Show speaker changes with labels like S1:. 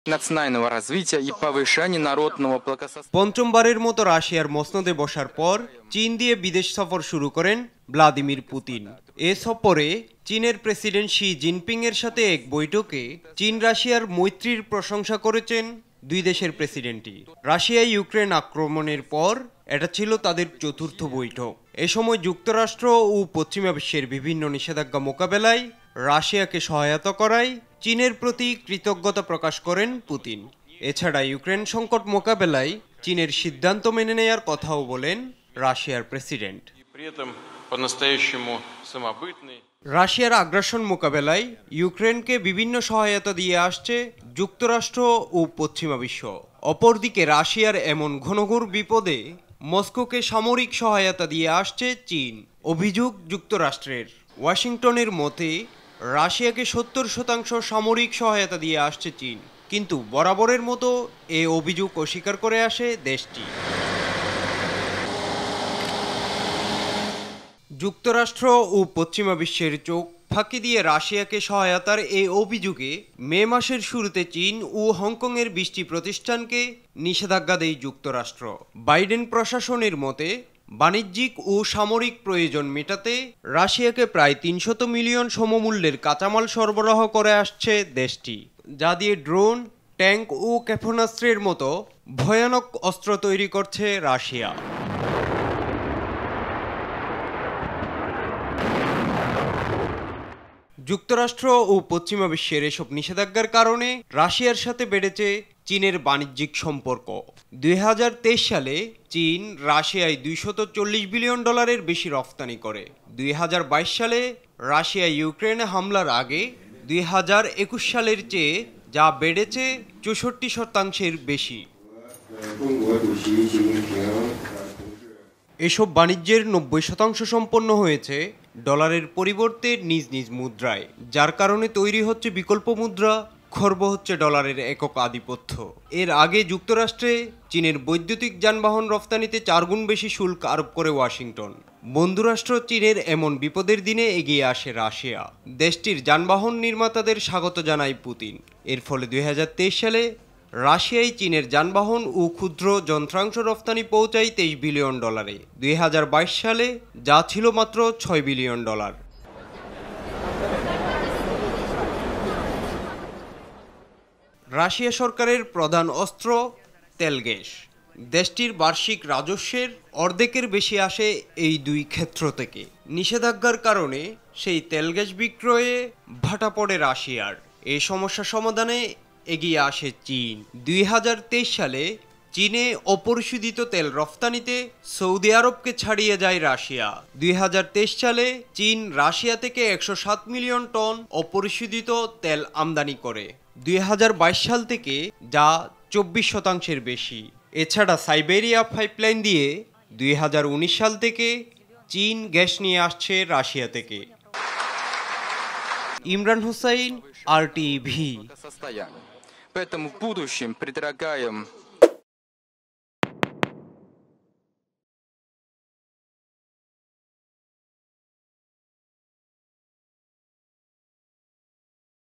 S1: национального развития и повышения народного благосостояния.
S2: পঞ্চমবারের মতো রাশিয়ার মসনদে বসার পর চীন দিয়ে বিদেশ সফর শুরু করেন ভ্লাদিমির পুতিন। এ সফরে চীনের প্রেসিডেন্ট শি জিনপিং এর সাথে এক বৈঠকে চীন রাশিয়ার মৈত্রীর প্রশংসা করেছেন দুই দেশের প্রেসিডেন্টই। রাশিয়া ইউক্রেন আক্রমণের পর এটা ছিল তাদের চতুর্থ বৈঠক। এ সময় যুক্তরাষ্ট্র ও পশ্চিমা বিশ্বের বিভিন্ন নিষেধাজ্ঞা মোকাবেলায় রাশিয়াকে সহায়তা করায় চীনের প্রতি কৃতজ্ঞতা প্রকাশ করেন পুতিন। এছাড়া ইউক্রেন সংকট মোকাবেলায় চীনের সিদ্ধান্ত মেনে নেয়ার কথাও বলেন রাশিয়ার প্রেসিডেন্ট। রাশিয়ার আগ্রাসন মোকাবেলায় ইউক্রেনকে বিভিন্ন সহায়তা দিয়ে আসছে যুক্তরাষ্ট্র ও পশ্চিমা বিশ্ব। অপরদিকে রাশিয়ার এমন ঘনঘোর বিপদে মস্কোকে সামরিক সহায়তা দিয়ে আসছে চীন। অভিযোগ যুক্তরাষ্ট্রের। ওয়াশিংটনের মতে রাশিয়াকে 70% সামরিক সহায়তা দিয়ে আসছে চীন, কিন্তু বরাবরের মতো এ অভিযোগ অস্বীকার করে আসে দেশটি। যুক্তরাষ্ট্র ও পশ্চিমা বিশ্বের চোখ ফাঁকি দিয়ে রাশিয়াকে সহায়তার এই অভিযোগে মে মাসের শুরুতে চীন ও হংকংয়ের 20টি প্রতিষ্ঠানকে নিষেধাজ্ঞা দেয় যুক্তরাষ্ট্র। বাইডেন প্রশাসনের মতে বাণিজ্যিক ও সামরিক প্রয়োজন মেটাতে রাশিয়াকে প্রায় 300 মিলিয়ন সমমূল্যের কাঁচামাল সরবরাহ করে আসছে দেশটি, যা দিয়ে ড্রোন, ট্যাঙ্ক ও ক্ষেপণাস্ত্রের মতো ভয়ানক অস্ত্র তৈরি করছে রাশিয়া। যুক্তরাষ্ট্র ও পশ্চিমা বিশ্বের এসব নিষেধাজ্ঞার কারণে রাশিয়ার সাথে বেড়েছে চীনের বাণিজ্যিক সম্পর্ক। 2023 সালে চীন রাশিয়ায় $240 বিলিয়ন বেশি রফতানি করে। 2022 সালে রাশিয়া ইউক্রেনে হামলার আগে 2021 সালের চেয়ে যা বেড়েছে 64% বেশি। এসব বাণিজ্যের 90% সম্পন্ন হয়েছে ডলারের পরিবর্তে নিজ নিজ মুদ্রায়, যার কারণে তৈরি হচ্ছে বিকল্প মুদ্রা, খর্ব হচ্ছে ডলারের একক আধিপত্য। এর আগে যুক্তরাষ্ট্রে চীনের বৈদ্যুতিক যানবাহন রফতানিতে 4 গুণ বেশি শুল্ক আরোপ করে ওয়াশিংটন। বন্ধুরাষ্ট্র চীনের এমন বিপদের দিনে এগিয়ে আসে রাশিয়া। দেশটির যানবাহন নির্মাতাদের স্বাগত জানায় পুতিন। এর ফলে 2023 সালে রাশিয়ায় চীনের যানবাহন ও ক্ষুদ্র যন্ত্রাংশ রফতানি পৌঁছায় $23 বিলিয়ন। 2022 সালে যা ছিল মাত্র $6 বিলিয়ন। রাশিয়া সরকারের প্রধান অস্ত্র তেল গ্যাস। দেশটির বার্ষিক রাজস্বের অর্ধেকের বেশি আসে এই দুই ক্ষেত্র থেকে। নিষেধাজ্ঞার কারণে সেই তেল গ্যাস বিক্রয়ে ভাটা পড়ে রাশিয়ার। এই সমস্যা সমাধানে এগিয়ে আসে চীন। 2023 সালে চীনে অপরিশোধিত তেল রফতানিতে সৌদি আরবকে ছাড়িয়ে যায় রাশিয়া। 2023 সালে চীন রাশিয়া থেকে 107 মিলিয়ন টন অপরিশোধিত তেল আমদানি করে। 2022 সাল থেকে যা 24% বেশি। এছাড়া সাইবেরিয়া পাইপলাইন দিয়ে 2019 সাল থেকে চীন গ্যাস নিয়ে আসছে রাশিয়া থেকে। ইমরান হুসাইন, RTV।
S1: Поэтому в будущем предлагаем